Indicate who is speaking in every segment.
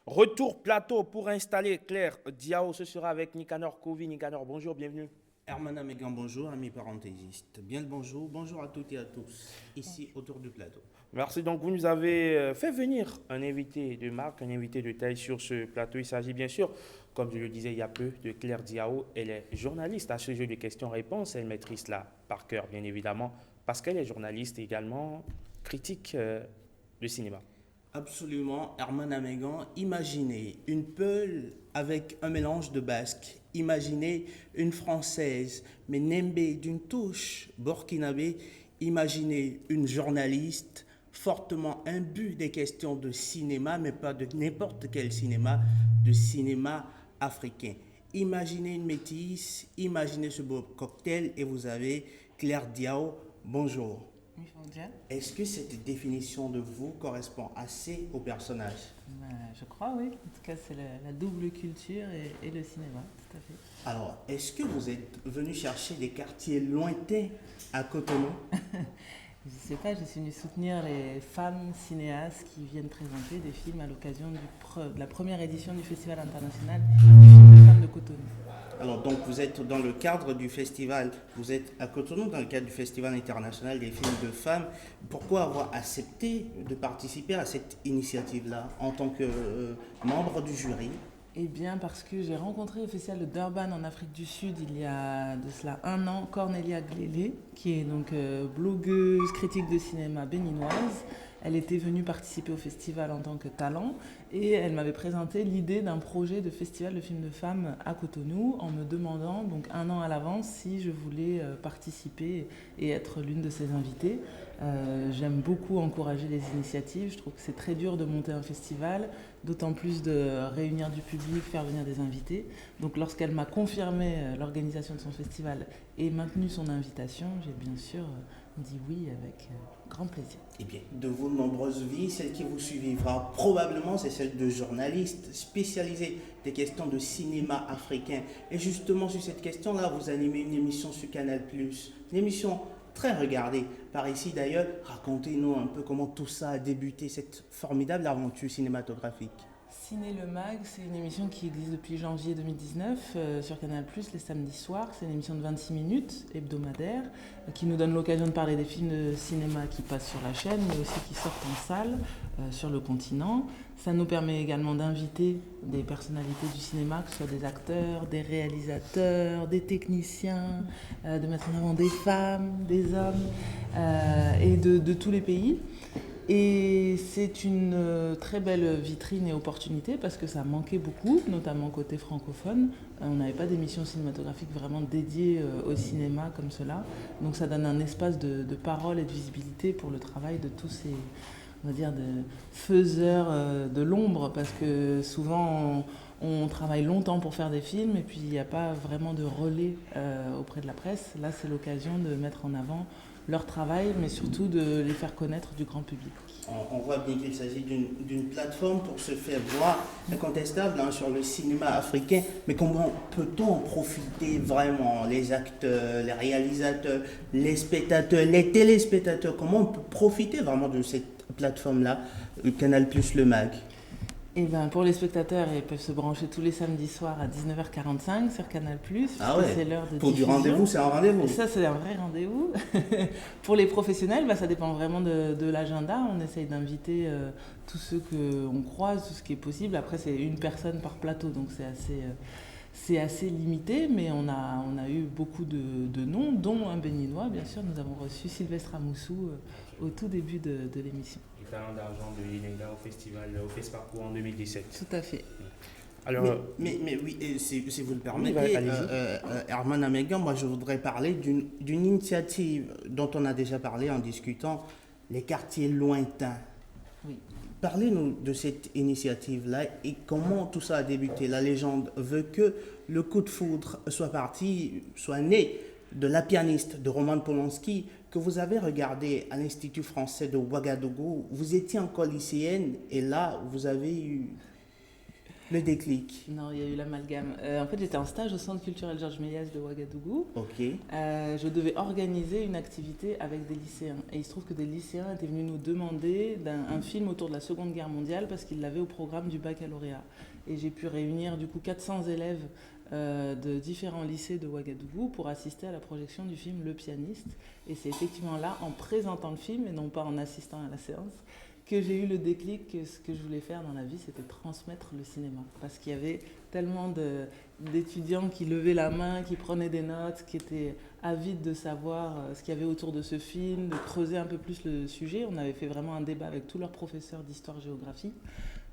Speaker 1: Retour plateau pour installer Claire Diao. Ce sera avec Nicanor Kovi. Nicanor, bonjour, bienvenue.
Speaker 2: Herman Amégan, bonjour, amis parenthésistes. Bien le bonjour, bonjour à toutes et à tous, ici autour du plateau.
Speaker 1: Merci. Donc, vous nous avez fait venir un invité de marque, un invité de taille sur ce plateau. Il s'agit bien sûr, comme je le disais il y a peu, de Claire Diao. Elle est journaliste à ce jeu de questions-réponses. Elle maîtrise là par cœur, bien évidemment, parce qu'elle est journaliste et également critique de cinéma.
Speaker 2: Absolument, Herman Amégan, imaginez une Peul avec un mélange de basque. Imaginez une Française, mais Nembe d'une touche burkinabé. Imaginez une journaliste fortement imbue des questions de cinéma, mais pas de n'importe quel cinéma, de cinéma africain. Imaginez une métisse, imaginez ce beau cocktail et vous avez Claire Diao. Bonjour. Est-ce que cette définition de vous correspond assez au personnage?
Speaker 3: Je crois, oui. En tout cas, c'est la double culture et le cinéma, tout à fait.
Speaker 2: Alors, est-ce que vous êtes venu chercher des quartiers lointains à Cotonou?
Speaker 3: Je ne sais pas, je suis venue soutenir les femmes cinéastes qui viennent présenter des films à l'occasion de la première édition du Festival international du film de femmes de Cotonou.
Speaker 2: Alors, donc, vous êtes dans le cadre du festival, vous êtes à Cotonou dans le cadre du Festival international des films de femmes. Pourquoi avoir accepté de participer à cette initiative-là en tant que membre du jury?
Speaker 3: Eh bien, parce que j'ai rencontré au Festival de Durban en Afrique du Sud il y a de cela un an Cornelia Glélé, qui est donc blogueuse, critique de cinéma béninoise. Elle était venue participer au festival en tant que talent et elle m'avait présenté l'idée d'un projet de festival de films de femmes à Cotonou en me demandant donc un an à l'avance si je voulais participer et être l'une de ses invitées. J'aime beaucoup encourager les initiatives, je trouve que c'est très dur de monter un festival, d'autant plus de réunir du public, faire venir des invités. Donc lorsqu'elle m'a confirmé l'organisation de son festival et maintenu son invitation, j'ai bien sûr dit oui avec grand plaisir.
Speaker 2: Eh bien, de vos nombreuses vies, celle qui vous suivra probablement, c'est celle de journaliste spécialisé des questions de cinéma africain. Et justement, sur cette question-là, vous animez une émission sur Canal+. Une émission très regardée par ici d'ailleurs. Racontez-nous un peu comment tout ça a débuté, cette formidable aventure cinématographique.
Speaker 3: Ciné Le Mag, c'est une émission qui existe depuis janvier 2019 sur Canal+, les samedis soirs. C'est une émission de 26 minutes, hebdomadaire, qui nous donne l'occasion de parler des films de cinéma qui passent sur la chaîne, mais aussi qui sortent en salle sur le continent. Ça nous permet également d'inviter des personnalités du cinéma, que ce soit des acteurs, des réalisateurs, des techniciens, de mettre en avant des femmes, des hommes, et de tous les pays. Et c'est une très belle vitrine et opportunité parce que ça manquait beaucoup, notamment côté francophone. On n'avait pas d'émission cinématographique vraiment dédiée au cinéma comme cela. Donc ça donne un espace de parole et de visibilité pour le travail de tous ces, on va dire, de faiseurs de l'ombre parce que souvent on travaille longtemps pour faire des films et puis il n'y a pas vraiment de relais auprès de la presse. Là, c'est l'occasion de mettre en avant leur travail, mais surtout de les faire connaître du grand public.
Speaker 2: On voit bien qu'il s'agit d'une plateforme pour se faire voir, incontestable sur le cinéma africain. Mais comment peut-on en profiter vraiment? Les acteurs, les réalisateurs, les spectateurs, les téléspectateurs, comment on peut profiter vraiment de cette plateforme-là, Canal Plus Le Mag?
Speaker 3: Et ben pour les spectateurs, ils peuvent se brancher tous les samedis soirs à 19h45 sur Canal+.
Speaker 2: Ah ouais,
Speaker 3: c'est l'heure de
Speaker 2: pour
Speaker 3: diffusion.
Speaker 2: du rendez-vous, c'est un rendez-vous.
Speaker 3: Ça, c'est un vrai rendez-vous. Pour les professionnels, ça dépend vraiment de l'agenda. On essaye d'inviter tous ceux qu'on croise, tout ce qui est possible. Après, c'est une personne par plateau, donc c'est assez limité, mais on a eu beaucoup de noms, dont un béninois, bien sûr. Nous avons reçu Sylvestre Amoussou au tout début de l'émission.
Speaker 1: Talent d'argent de l'INEGA au festival, au FESPACO en 2017.
Speaker 3: Tout à fait.
Speaker 1: Alors,
Speaker 2: mais oui, si vous le
Speaker 1: oui,
Speaker 2: permettez,
Speaker 1: allez-y.
Speaker 2: Herman Amégan, moi je voudrais parler d'une initiative dont on a déjà parlé en discutant, les quartiers lointains.
Speaker 3: Oui.
Speaker 2: Parlez-nous de cette initiative-là et comment tout ça a débuté. La légende veut que le coup de foudre soit né de La pianiste de Roman Polanski que vous avez regardé à l'Institut français de Ouagadougou. Vous étiez encore lycéenne et là, vous avez eu Le déclic.
Speaker 3: Non, il y a eu l'amalgame. En fait, j'étais en stage au Centre culturel Georges Méliès de Ouagadougou.
Speaker 2: Ok.
Speaker 3: Je devais organiser une activité avec des lycéens. Et il se trouve que des lycéens étaient venus nous demander un film autour de la Seconde Guerre mondiale parce qu'ils l'avaient au programme du baccalauréat. Et j'ai pu réunir du coup 400 élèves de différents lycées de Ouagadougou pour assister à la projection du film Le Pianiste. Et c'est effectivement là, en présentant le film et non pas en assistant à la séance, que j'ai eu le déclic que ce que je voulais faire dans la vie, c'était transmettre le cinéma. Parce qu'il y avait tellement d'étudiants qui levaient la main, qui prenaient des notes, qui étaient avides de savoir ce qu'il y avait autour de ce film, de creuser un peu plus le sujet. On avait fait vraiment un débat avec tous leurs professeurs d'histoire-géographie.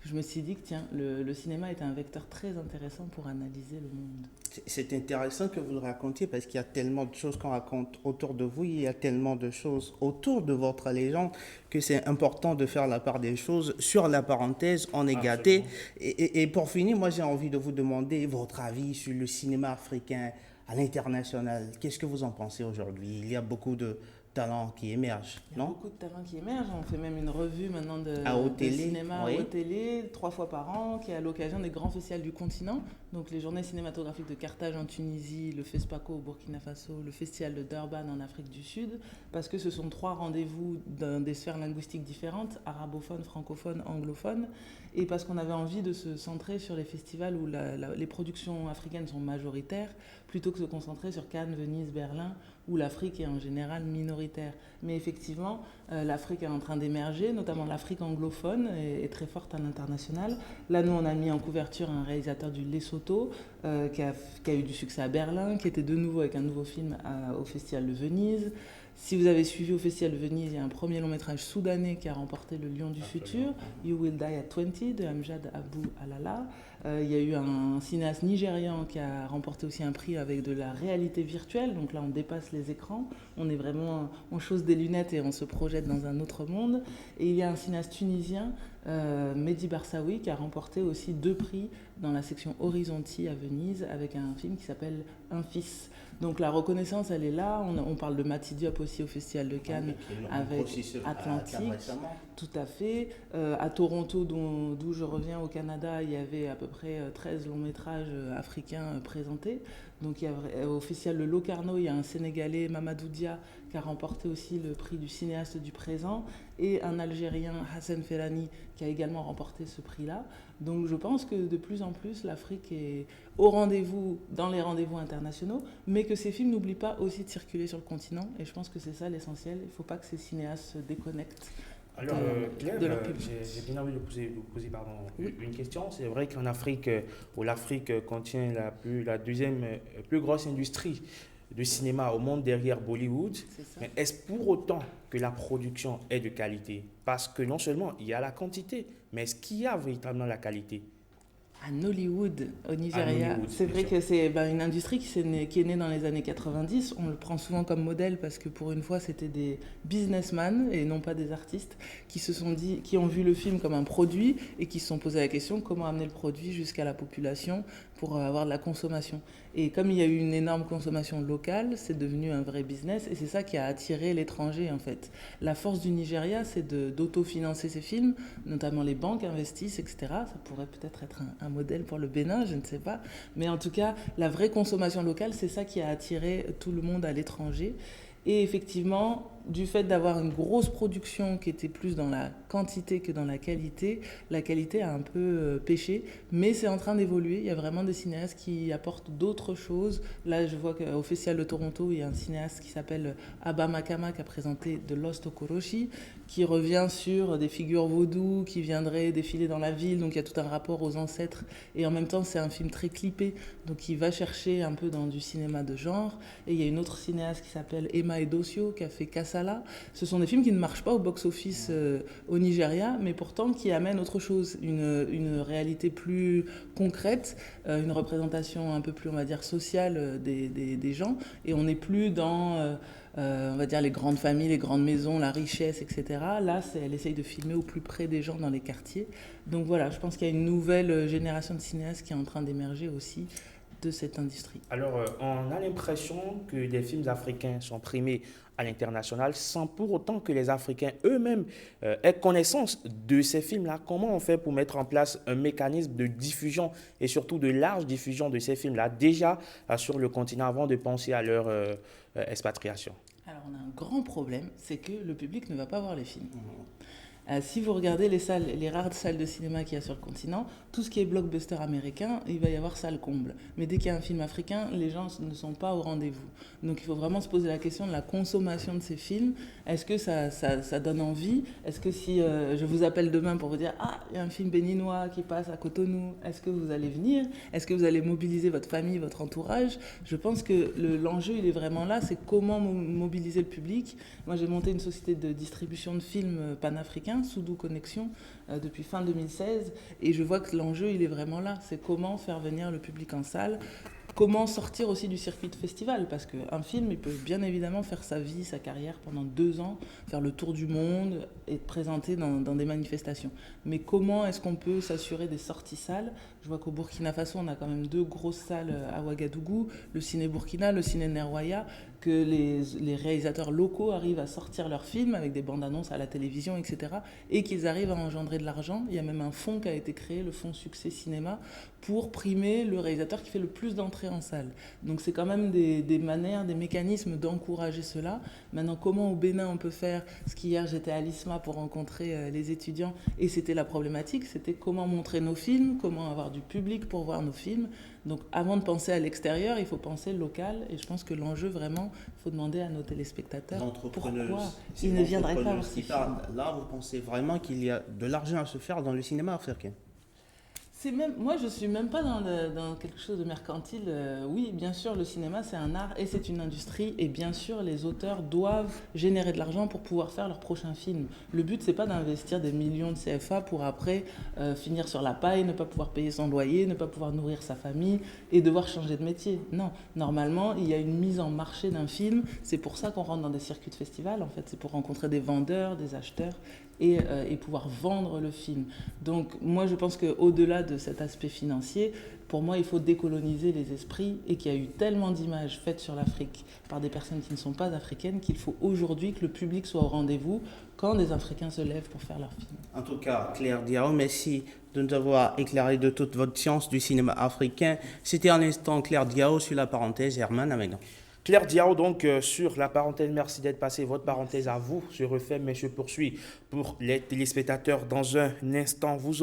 Speaker 3: Je me suis dit que tiens, le cinéma était un vecteur très intéressant pour analyser le monde.
Speaker 2: C'est intéressant que vous le racontiez parce qu'il y a tellement de choses qu'on raconte autour de vous, il y a tellement de choses autour de votre légende que c'est important de faire la part des choses. Sur la parenthèse, on est gâté. Et pour finir, moi j'ai envie de vous demander votre avis sur le cinéma africain à l'international. Qu'est-ce que vous en pensez aujourd'hui? Il y a beaucoup de talents qui émergent,
Speaker 3: Il y a
Speaker 2: non?
Speaker 3: beaucoup de talents qui émergent. On fait même une revue maintenant de cinéma
Speaker 2: oui.
Speaker 3: à haute télé, 3 fois par an, qui est à l'occasion des grands festivals du continent. Donc les journées cinématographiques de Carthage en Tunisie, le FESPACO au Burkina Faso, le festival de Durban en Afrique du Sud, parce que ce sont 3 rendez-vous dans des sphères linguistiques différentes, arabophones, francophones, anglophones, et parce qu'on avait envie de se centrer sur les festivals où les productions africaines sont majoritaires, plutôt que de se concentrer sur Cannes, Venise, Berlin, où l'Afrique est en général minoritaire. Mais effectivement, l'Afrique est en train d'émerger, notamment l'Afrique anglophone est très forte à l'international. Là, nous, on a mis en couverture un réalisateur du Lesotho qui a eu du succès à Berlin, qui était de nouveau avec un nouveau film au Festival de Venise. Si vous avez suivi au Festival de Venise, il y a un premier long-métrage soudanais qui a remporté le Lion du Futur, You Will Die at 20, de Amjad Abou Alala. Il y a eu un cinéaste nigérian qui a remporté aussi un prix avec de la réalité virtuelle. Donc là, on dépasse les écrans. On est vraiment, on chausse des lunettes et on se projette dans un autre monde. Et il y a un cinéaste tunisien, Mehdi Barsaoui, qui a remporté aussi 2 prix dans la section Horizonti à Venise avec un film qui s'appelle Un fils. Donc la reconnaissance, elle est là. On parle de Mati Diop aussi au Festival de Cannes avec Atlantique. Tout à fait. À Toronto, d'où je reviens au Canada, il y avait à peu près 13 longs métrages africains présentés. Donc au Festival de Locarno, il y a un Sénégalais, Mamadou Dia, qui a remporté aussi le prix du cinéaste du présent, et un Algérien, Hassan Ferrani, qui a également remporté ce prix-là. Donc je pense que de plus en plus, l'Afrique est au rendez-vous, dans les rendez-vous internationaux, mais que ces films n'oublient pas aussi de circuler sur le continent. Et je pense que c'est ça l'essentiel. Il ne faut pas que ces cinéastes se déconnectent.
Speaker 1: Alors, Claire, j'ai bien envie de vous poser une question. C'est vrai qu'en Afrique, où l'Afrique contient la deuxième plus grosse industrie de cinéma au monde derrière Bollywood, mais est-ce pour autant que la production est de qualité? Parce que non seulement il y a la quantité, mais est-ce qu'il y a véritablement la qualité?
Speaker 3: À Nollywood, au Nigeria. C'est vrai que c'est une industrie qui est née dans les années 90. On le prend souvent comme modèle parce que pour une fois, c'était des businessmen et non pas des artistes qui ont vu le film comme un produit et qui se sont posé la question comment amener le produit jusqu'à la population pour avoir de la consommation. Et comme il y a eu une énorme consommation locale, c'est devenu un vrai business et c'est ça qui a attiré l'étranger en fait. La force du Nigeria, c'est d'autofinancer ses films, notamment les banques investissent, etc. Ça pourrait peut-être être un modèle pour le Bénin, je ne sais pas. Mais en tout cas, la vraie consommation locale, c'est ça qui a attiré tout le monde à l'étranger. Et effectivement, du fait d'avoir une grosse production qui était plus dans la quantité que dans la qualité a un peu pêché, mais c'est en train d'évoluer. Il y a vraiment des cinéastes qui apportent d'autres choses. Là, je vois qu'au Festival de Toronto, il y a un cinéaste qui s'appelle Abba Makama qui a présenté The Lost Okoroshi, qui revient sur des figures vaudou qui viendraient défiler dans la ville. Donc il y a tout un rapport aux ancêtres. Et en même temps, c'est un film très clippé, donc il va chercher un peu dans du cinéma de genre. Et il y a une autre cinéaste qui s'appelle Emma Edosio qui a fait Kassala. Ce sont des films qui ne marchent pas au box-office au Nigeria, mais pourtant qui amènent autre chose, une réalité plus concrète, une représentation un peu plus, on va dire, sociale des gens. Et on n'est plus dans... on va dire les grandes familles, les grandes maisons, la richesse, etc. Là, elle essaye de filmer au plus près des gens dans les quartiers. Donc voilà, je pense qu'il y a une nouvelle génération de cinéastes qui est en train d'émerger aussi de cette industrie.
Speaker 1: Alors, on a l'impression que les films africains sont primés à l'international sans pour autant que les Africains eux-mêmes aient connaissance de ces films-là. Comment on fait pour mettre en place un mécanisme de diffusion et surtout de large diffusion de ces films-là déjà sur le continent avant de penser à leur expatriation?
Speaker 3: Alors on a un grand problème, c'est que le public ne va pas voir les films. Si vous regardez les rares salles de cinéma qu'il y a sur le continent, tout ce qui est blockbuster américain, il va y avoir salle comble. Mais dès qu'il y a un film africain, les gens ne sont pas au rendez-vous. Donc il faut vraiment se poser la question de la consommation de ces films. Est-ce que ça donne envie? Est-ce que si je vous appelle demain pour vous dire « Ah, il y a un film béninois qui passe à Cotonou », est-ce que vous allez venir? Est-ce que vous allez mobiliser votre famille, votre entourage? Je pense que l'enjeu, il est vraiment là, c'est comment mobiliser le public. Moi, j'ai monté une société de distribution de films panafricains, Soudou Connexion, depuis fin 2016, et je vois que l'enjeu, il est vraiment là, c'est comment faire venir le public en salle, comment sortir aussi du circuit de festival, parce qu'un film, il peut bien évidemment faire sa vie, sa carrière pendant 2 ans, faire le tour du monde et être présenté dans des manifestations. Mais comment est-ce qu'on peut s'assurer des sorties salles? Je vois qu'au Burkina Faso, on a quand même 2 grosses salles à Ouagadougou, le Ciné Burkina, le Ciné Nerwaya, que les réalisateurs locaux arrivent à sortir leurs films avec des bandes annonces à la télévision, etc. et qu'ils arrivent à engendrer de l'argent. Il y a même un fonds qui a été créé, le fonds Succès Cinéma, pour primer le réalisateur qui fait le plus d'entrées en salle. Donc c'est quand même des manières, des mécanismes d'encourager cela. Maintenant, comment au Bénin on peut faire? Parce qu'hier j'étais à l'ISMA pour rencontrer les étudiants et c'était la problématique, c'était comment montrer nos films, comment avoir du public pour voir nos films. Donc avant de penser à l'extérieur, il faut penser local et je pense que l'enjeu vraiment, il faut demander à nos téléspectateurs pourquoi ils ne viendraient pas voir ces films.
Speaker 2: Là, vous pensez vraiment qu'il y a de l'argent à se faire dans le cinéma africain?
Speaker 3: Moi, je ne suis même pas dans quelque chose de mercantile. Oui, bien sûr, le cinéma, c'est un art et c'est une industrie. Et bien sûr, les auteurs doivent générer de l'argent pour pouvoir faire leur prochain film. Le but, ce n'est pas d'investir des millions de CFA pour après finir sur la paille, ne pas pouvoir payer son loyer, ne pas pouvoir nourrir sa famille et devoir changer de métier. Non, normalement, il y a une mise en marché d'un film. C'est pour ça qu'on rentre dans des circuits de festival, en fait. C'est pour rencontrer des vendeurs, des acheteurs et pouvoir vendre le film. Donc moi je pense qu'au-delà de cet aspect financier, pour moi il faut décoloniser les esprits et qu'il y a eu tellement d'images faites sur l'Afrique par des personnes qui ne sont pas africaines qu'il faut aujourd'hui que le public soit au rendez-vous quand des Africains se lèvent pour faire leur film.
Speaker 2: En tout cas, Claire Diao, merci de nous avoir éclairé de toute votre science du cinéma africain. C'était un instant Claire Diao sur la parenthèse Herman Amegan.
Speaker 1: Claire Diao, donc, sur la parenthèse, merci d'être passé. Votre parenthèse à vous se refait, mais je poursuis pour les téléspectateurs dans un instant. Vous